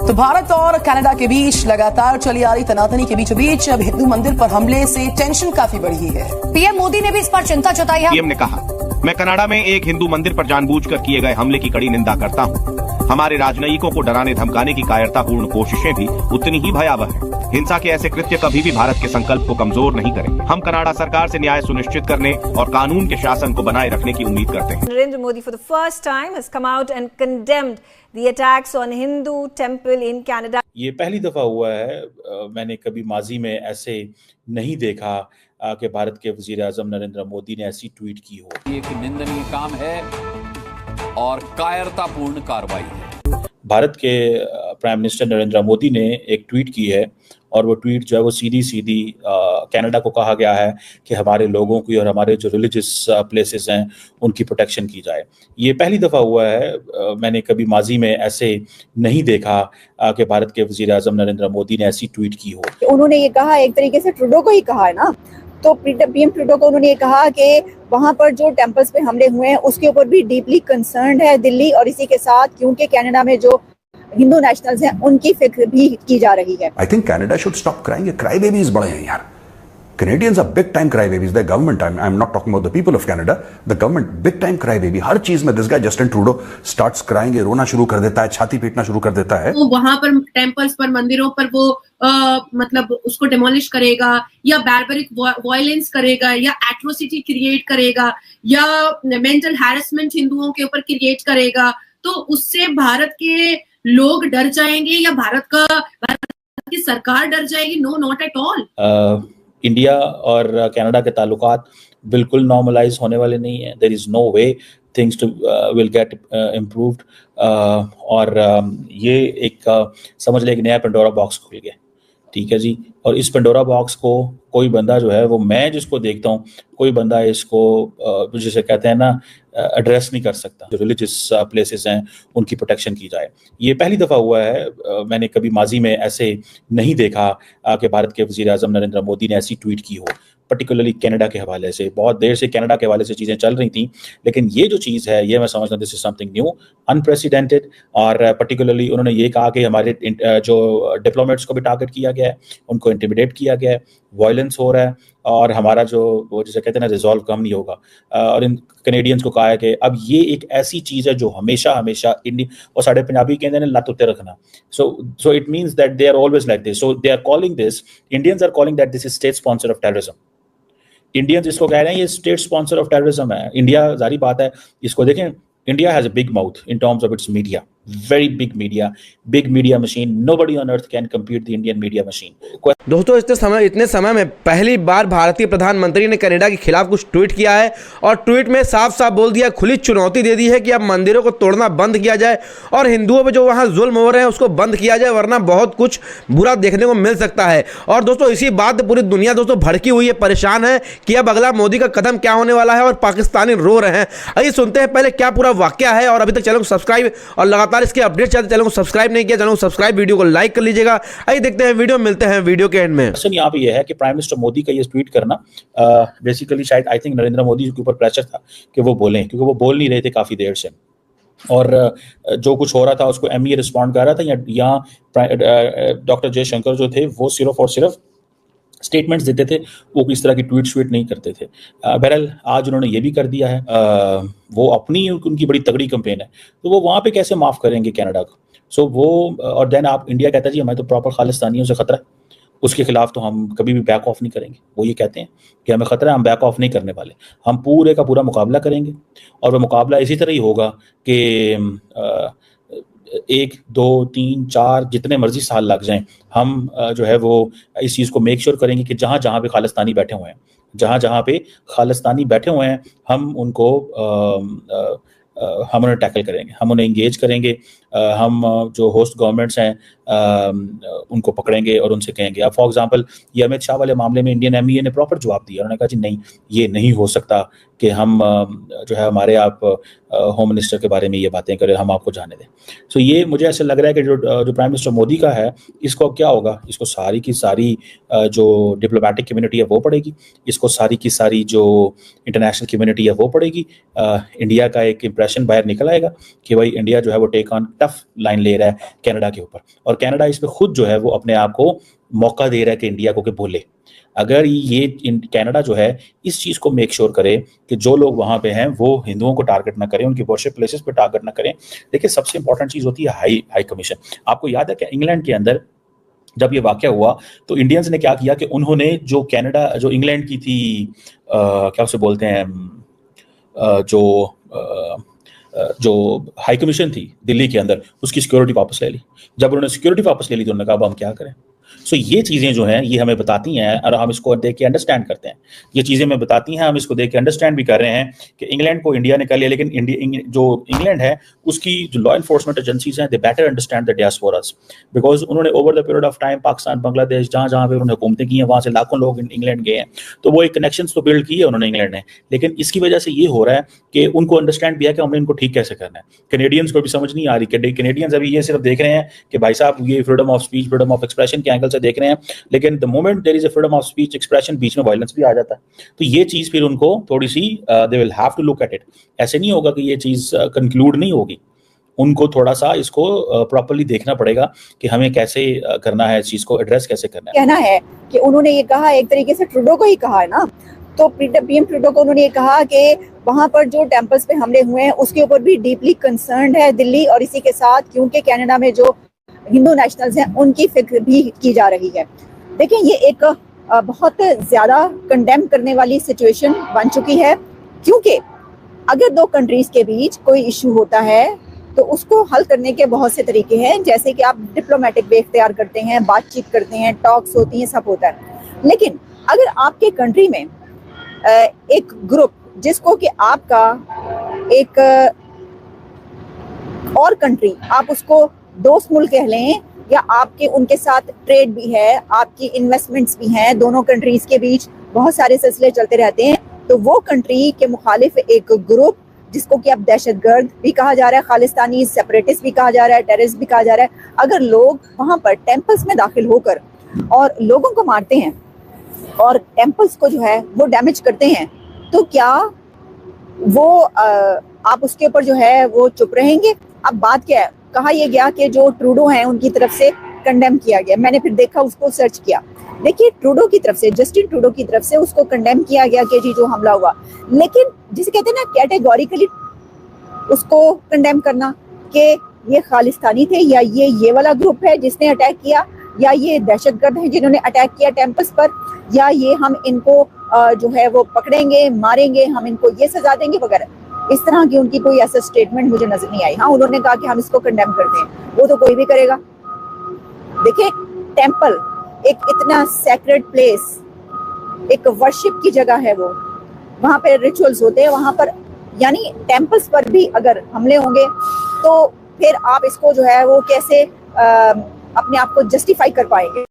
तो भारत और कनाडा के बीच लगातार चली आ रही तनातनी के बीचों बीच अब हिंदू मंदिर पर हमले से टेंशन काफी बढ़ी है। पीएम मोदी ने भी इस पर चिंता जताई है। पीएम ने कहा, मैं कनाडा में एक हिंदू मंदिर पर जानबूझकर किए गए हमले की कड़ी निंदा करता हूं। हमारे राजनयिकों को डराने धमकाने की कायरतापूर्ण कोशिशें भी उतनी ही भयावह हैं। हिंसा के ऐसे कृत्य कभी भी भारत के संकल्प को कमजोर नहीं करेंगे। हम कनाडा सरकार से न्याय सुनिश्चित करने और कानून के शासन को बनाए रखने की उम्मीद करते हैं। Narendra Modi for the first time has come out and condemned the attacks on Hindu temple in Canada. ये पहली दफा हुआ है, मैंने कभी माजी में ऐसे नहीं देखा कि भारत के वजीर-ए-आज़म नरेंद्र मोदी ने ऐसी ट्वीट की हो। ये एक निंदनीय काम है और कायरतापूर्ण कार्रवाई है। भारत के प्राइम मिनिस्टर नरेंद्र मोदी ने एक ट्वीट की है और वो ट्वीट जो है वो सीधी कनाडा को कहा गया है कि हमारे लोगों की और हमारे जो रिलीजियस प्लेसेस हैं उनकी प्रोटेक्शन की जाए। ये पहली दफ़ा हुआ है, मैंने कभी माजी में ऐसे नहीं देखा कि भारत के वज़ीर-ए-आज़म नरेंद्र मोदी ने ऐसी ट्वीट की हो। उन्होंने ये कहा, एक तरीके से ट्रूडो को ही कहा है ना, तो पीएम ट्रूडो को उन्होंने ये कहा कि वहां पर जो टेम्पल्स पे हमले हुए हैं उसके ऊपर भी डीपली कंसर्न्ड है दिल्ली, और इसी के साथ क्योंकि कनाडा में जो हिंदू नेशनल्स हैं उनकी फिक्र भी की जा रही है। I think Canada should stop crying. Cry babies बड़े हैं यार। Canadians are big time cry babies. The government, I'm not talking about the people of Canada. The government big time cry baby. हर चीज में this guy Justin Trudeau starts crying, रोना शुरू कर देता है, छाती पीटना शुरू कर देता है। वो वहां पर टेम्पल्स पर, मंदिरों पर वो मतलब उसको डिमोलिश करेगा या बार्बरिक वायलेंस करेगा या एट्रोसिटी क्रिएट करेगा या मेंटल हैरेसमेंट हिंदुओं के ऊपर क्रिएट करेगा, तो उससे भारत के लोग डर जाएंगे या भारत की सरकार डर जाएगी? No, not at all. India और कनाडा के ताल्लुकात बिल्कुल नॉर्मलाइज होने वाले नहीं है। There is no way things to will get improved, और ये एक समझ ले एक नया पेंडोरा बॉक्स खुल गया, ठीक है जी। और इस पेंडोरा बॉक्स को कोई बंदा जो है वो, मैं जिसको देखता हूँ, कोई बंदा इसको जिसे कहते हैं ना एड्रेस नहीं कर सकता। जो रिलीजियस प्लेसेस हैं उनकी प्रोटेक्शन की जाए। ये पहली दफ़ा हुआ है, मैंने कभी माजी में ऐसे नहीं देखा कि भारत के वज़ीर-ए-आज़म नरेंद्र मोदी ने ऐसी ट्वीट की हो, पर्टिकुलरली कनाडा के हवाले से। बहुत देर से कनाडा के हवाले से चीज़ें चल रही थी, लेकिन ये जो चीज़ है ये मैं समझता हूँ this is something new, unprecedented. और पर्टिकुलरली उन्होंने ये कहा कि हमारे जो डिप्लोमेट्स को भी टारगेट किया गया है, उनको इंटिमिडेट किया गया है, वायलेंस हो रहा है और हमारा जो वो जिसे कहते हैं ना रिजॉल्व कम नहीं होगा। और इन कैनेडियंस को कहा है कि अब ये एक ऐसी चीज़ है जो हमेशा इंडिया, और साढ़े पंजाबी कहते हैं लत उत्ते रखना। So it means that they are always like this. So they are calling this, Indians are calling that this is state sponsor of terrorism. Indians इसको कह रहे हैं ये स्टेट स्पॉन्सर ऑफ टेररिज्म है। इंडिया, जारी बात है, इसको देखें, India has a big mouth in terms of its media, very big media machine. Nobody on earth can compete the Indian media machine. दोस्तों इतने समय में पहली बार भारतीय प्रधानमंत्री ने कनाडा के खिलाफ कुछ ट्वीट किया है, और ट्वीट में साफ साफ बोल दिया, खुली चुनौती दे दी है कि अब मंदिरों को तोड़ना बंद किया जाए और हिंदुओं पर जो वहाँ जुल्म हो रहे हैं उसको बंद किया जाए, वरना बहुत कुछ बुरा देखने को मिल सकता है। और दोस्तों इसी बात पूरी दुनिया दोस्तों भड़की हुई है, परेशान है कि अब अगला मोदी का कदम क्या होने वाला है, और पाकिस्तानी रो रहे हैं। आइए सुनते हैं पहले क्या पूरा वाकया है। और अभी तक चैनल को सब्सक्राइब और लगातार इसके अपडेट चाहते चैनल को सब्सक्राइब नहीं किया, चैनल को सब्सक्राइब, वीडियो को लाइक कर लीजिएगा। आइए देखते हैं वीडियो, मिलते हैं वीडियो के एंड में। क्वेश्चन यहाँ पे ये है कि प्राइम मिनिस्टर मोदी का ये ट्वीट करना बेसिकली शायद आई थिंक नरेंद्र मोदी के ऊपर प्रेशर था कि वो बोलें, क्योंकि वो बोल नहीं रहे थे काफी देर से, और जो कुछ हो रहा था उसको एमई रिस्पॉन्ड कर रहा था, या डॉक्टर जयशंकर जो थे वो सिर्फ और सिर्फ स्टेटमेंट्स देते थे, वो किस तरह की ट्वीट नहीं करते थे। बहरहाल आज उन्होंने ये भी कर दिया है। वो अपनी उनकी बड़ी तगड़ी कैंपेन है, तो वो वहाँ पे कैसे माफ़ करेंगे कनाडा को? सो वो, और देन आप इंडिया कहता है जी हमें तो प्रॉपर खालिस्तानियों से खतरा है, उसके खिलाफ तो हम कभी भी बैक ऑफ नहीं करेंगे। वो ये कहते हैं कि हमें खतरा है, हम बैक ऑफ नहीं करने वाले, हम पूरे का पूरा मुकाबला करेंगे। और वो मुकाबला इसी तरह ही होगा कि 1, 2, 3, 4 जितने मर्जी साल लग जाएं, हम जो है वो इस चीज़ को मेक श्योर करेंगे कि जहाँ जहाँ पे खालिस्तानी बैठे हुए हैं, हम उनको हम उन्हें टैकल करेंगे, हम उन्हें इंगेज करेंगे। हम जो होस्ट गवर्नमेंट्स हैं उनको पकड़ेंगे और उनसे कहेंगे। अब फॉर एग्जांपल ये अमित शाह वाले मामले में इंडियन एमईए ने प्रॉपर जवाब दिया। उन्होंने कहा जी नहीं, ये नहीं हो सकता कि हम जो है हमारे आप होम मिनिस्टर के बारे में ये बातें करें, हम आपको जाने दें। सो ये मुझे ऐसा लग रहा है कि जो प्राइम मिनिस्टर मोदी का है, इसको क्या होगा, इसको सारी की सारी जो डिप्लोमेटिक कम्युनिटी है वो पड़ेगी, इसको सारी की सारी जो इंटरनेशनल कम्युनिटी है वो पड़ेगी। इंडिया का एक इंप्रेशन बाहर निकल आएगा कि भाई इंडिया जो है वो टेक ऑन टफ लाइन ले रहा है कनाडा के ऊपर, और कनाडा इस पे खुद जो है वो अपने आप को मौका दे रहा है कि इंडिया को कि बोले। अगर ये कनाडा जो है इस चीज़ को मेक श्योर करे कि जो लोग वहाँ पे हैं वो हिंदुओं को टारगेट ना करें, उनकी वर्शिप प्लेसेस पे टारगेट ना करें। देखिए सबसे इंपॉर्टेंट चीज़ होती है हाई कमीशन। आपको याद है कि इंग्लैंड के अंदर जब ये वाकया हुआ तो इंडियंस ने क्या किया कि उन्होंने जो इंग्लैंड की थी क्या उसे बोलते हैं जो हाई कमीशन थी दिल्ली के अंदर, उसकी सिक्योरिटी वापस ले ली। जब उन्होंने सिक्योरिटी वापस ले ली तो उन्होंने कहा अब हम क्या करें। सो ये चीज़ें जो हैं ये हमें बताती हैं और हम इसको देख के अंडरस्टैंड करते हैं। ये चीज़ें हमें बताती हैं, हम इसको देख के अंडरस्टैंड भी कर रहे हैं कि इंग्लैंड को इंडिया ने कर लिया, लेकिन जो इंग्लैंड है उसकी जो लॉ इन्फोर्समेंट एजेंसीज हैं they better understand the diasporas, because उन्होंने over the period of time Pakistan, Bangladesh, जहाँ जहाँ पे उन्होंने हुकूमतें की हैं वहाँ से लाखों लोग इंग्लैंड गए हैं, तो वो एक कनेक्शन तो बिल्ड की है उन्होंने इंग्लैंड ने। लेकिन इसकी वजह से ये हो रहा है कि उनको अंडरस्टैंड भी है कि हमने इनको ठीक कैसे करना है। कैनेडियंस को भी समझ नहीं आ रही कि कैनेडियंस अभी ये सिर्फ देख रहे हैं कि भाई साहब ये freedom of speech, freedom of expression के एंगल से देख रहे हैं, लेकिन the moment there is a freedom of speech expression बीच में वायलेंस भी आ जाता है। तो ये चीज़ फिर उनको थोड़ी सी they will have to look at it. ऐसे नहीं होगा कि ये चीज़ कंक्लूड नहीं होगी, उनको थोड़ा सा इसको प्रॉपर्ली देखना पड़ेगा कि हमें कैसे करना है, इस चीज़ को एड्रेस कैसे करना है। कहना है कि उन्होंने ये कहा, एक तरीके से ट्रूडो को ही कहा है ना, तो पीएम ट्रूडो को उन्होंने ये कहा कि वहां पर जो टेम्पल्स पे हमले हुए हैं उसके ऊपर भी डीपली कंसर्न्ड है दिल्ली, और इसी के साथ क्योंकि कनाडा में जो हिंदू नेशनल्स हैं उनकी फिक्र भी की जा रही है। देखिए ये एक बहुत ज़्यादा कंडेम करने वाली सिचुएशन बन चुकी है, क्योंकि अगर दो कंट्रीज़ के बीच कोई इशू होता है तो उसको हल करने के बहुत से तरीके हैं, जैसे कि आप डिप्लोमेटिक वे इख्तियार करते हैं, बातचीत करते हैं, टॉक्स होती हैं, सब होता है। लेकिन अगर आपके कंट्री में एक ग्रुप जिसको कि आपका एक और कंट्री, आप उसको दोस्त मुल्क कह लें या आपके उनके साथ ट्रेड भी है, आपकी इन्वेस्टमेंट्स भी हैं, दोनों कंट्रीज के बीच बहुत सारे सिलसिले चलते रहते हैं, तो वो कंट्री के मुखालिफ एक ग्रुप जिसको कि अब दहशतगर्द भी कहा जा रहा है, खालिस्तानी सेपरेटिस्ट भी कहा जा रहा है, टेररिस्ट भी कहा जा रहा है, अगर लोग वहाँ पर टेम्पल्स में दाखिल होकर और लोगों को मारते हैं और टेम्पल्स को जो है वो डैमेज करते हैं, तो क्या वो आप उसके ऊपर जो है वो चुप रहेंगे? अब बात क्या है, कहा यह गया कि जो ट्रूडो हैं उनकी तरफ से कंडेम किया गया। मैंने फिर देखा, उसको सर्च किया, देखिए ट्रूडो की तरफ से, जस्टिन ट्रूडो की तरफ से उसको कंडेम किया गया कि जी जो हमला हुआ, लेकिन जिसे कहते हैं ना कैटेगोरिकली उसको कंडेम करना कि ये खालिस्तानी थे या ये वाला ग्रुप है जिसने अटैक किया, या ये दहशतगर्द हैं जिन्होंने अटैक किया टेम्पल्स पर, या ये हम इनको जो है वो पकड़ेंगे, मारेंगे, हम इनको ये सजा देंगे वगैरह, इस तरह की उनकी कोई ऐसा स्टेटमेंट मुझे नजर नहीं आई। हाँ, उन्होंने कहा कि हम इसको कंडेम करते हैं, वो तो कोई भी करेगा। देखिए टेम्पल एक इतना सैक्रेड प्लेस, एक वर्शिप की जगह है, वो वहाँ पे रिचुअल्स होते हैं, वहाँ पर यानी टेम्पल्स पर भी अगर हमले होंगे तो फिर आप इसको जो है वो कैसे अपने आप को जस्टिफाई कर पाएंगे।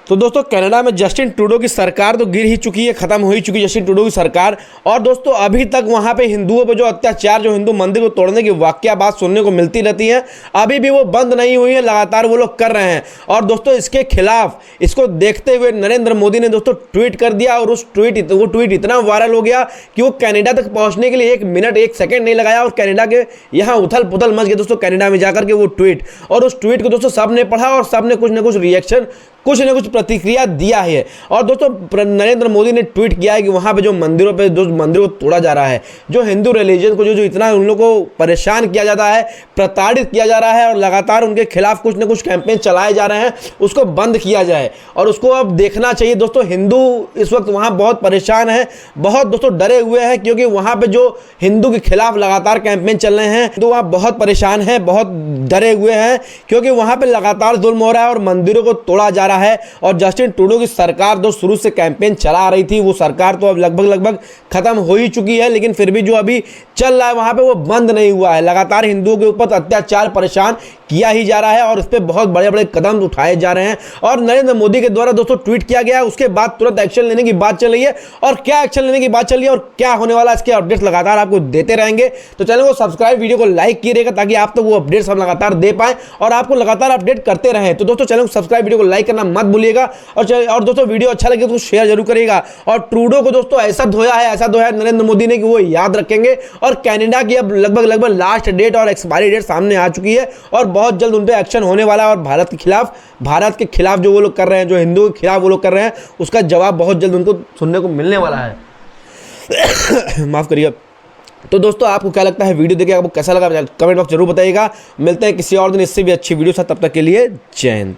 तो दोस्तों कनाडा में जस्टिन ट्रूडो की सरकार तो गिर ही चुकी है, खत्म हो ही चुकी है जस्टिन ट्रूडो की सरकार। और दोस्तों अभी तक वहाँ पे हिंदुओं पे जो अत्याचार, जो हिंदू मंदिर को तोड़ने की वाकया बात सुनने को मिलती रहती है, अभी भी वो बंद नहीं हुई है, लगातार वो लोग कर रहे हैं। और दोस्तों इसके खिलाफ, इसको देखते हुए नरेंद्र मोदी ने दोस्तों ट्वीट कर दिया, और उस वो ट्वीट इतना वायरल हो गया कि वो कनाडा तक पहुँचने के लिए 1 मिनट 1 सेकेंड नहीं लगाया, और कनाडा के यहाँ उथल पुथल मच गए दोस्तों कनाडा में जाकर के वो ट्वीट। और उस ट्वीट को दोस्तों सब ने पढ़ा और सब ने कुछ ना कुछ रिएक्शन, कुछ न कुछ प्रतिक्रिया दिया है। और दोस्तों नरेंद्र मोदी ने ट्वीट किया है कि वहाँ पे जो मंदिरों पे मंदिरों को तोड़ा जा रहा है, जो हिंदू रिलीजन को जो इतना उन लोगों को परेशान किया जाता है, प्रताड़ित किया जा रहा है, और लगातार उनके खिलाफ कुछ न कुछ कैंपेन चलाए जा रहे हैं, उसको बंद किया जाए। और उसको अब देखना चाहिए दोस्तों। हिंदू इस वक्त वहाँ बहुत परेशान है, बहुत दोस्तों डरे हुए हैं, क्योंकि वहाँ पर जो हिंदू के खिलाफ लगातार कैंपेन चल रहे हैं, तो वहाँ बहुत परेशान हैं, बहुत डरे हुए हैं, क्योंकि वहाँ पर लगातार जुल्म हो रहा है और मंदिरों को तोड़ा जा रहा है। और जस्टिन ट्रूडो की सरकार जो शुरू से कैंपेन चला रही थी, वो सरकार तो अब लगभग खत्म हो ही चुकी है, लेकिन फिर भी जो अभी चल रहा है वहां पे वो बंद नहीं हुआ है। लगातार हिंदुओं के ऊपर अत्याचार, परेशान किया ही जा रहा है, और इस पर बहुत बड़े बड़े कदम उठाए जा रहे हैं। और नरेंद्र मोदी के द्वारा दोस्तों ट्वीट किया गया है, उसके बाद तुरंत एक्शन लेने की बात चल रही है। और क्या एक्शन लेने की बात चल रही है और क्या होने वाला है, इसके अपडेट्स लगातार आपको देते रहेंगे। तो चैनल को सब्सक्राइब, वीडियो को लाइक कीजिएगा, ताकि आप तो वो अपडेट्स हम लगातार दे पाएं और आपको लगातार अपडेट करते रहें। तो दोस्तों चैनल को सब्सक्राइब, वीडियो को लाइक करना मत भूलिएगा, और दोस्तों वीडियो अच्छा लगे तो शेयर जरूर करिएगा। और ट्रूडो को दोस्तों ऐसा धोया है नरेंद्र मोदी ने कि वो याद रखेंगे और कनाडा की अब लगभग लास्ट डेट और एक्सपायरी डेट सामने आ चुकी है और बहुत जल्द उन पर एक्शन होने वाला है। और भारत के खिलाफ जो वो लोग कर रहे हैं, जो हिंदुओं के खिलाफ वो लोग कर रहे हैं, उसका जवाब बहुत जल्द उनको सुनने को मिलने वाला है। माफ़ करिए। तो दोस्तों, आपको क्या लगता है वीडियो देखिए, आपको कैसा लगा कमेंट बॉक्स जरूर बताइएगा। मिलते हैं किसी और दिन इससे भी अच्छी वीडियो साथ, तब तक के लिए जय हिंद।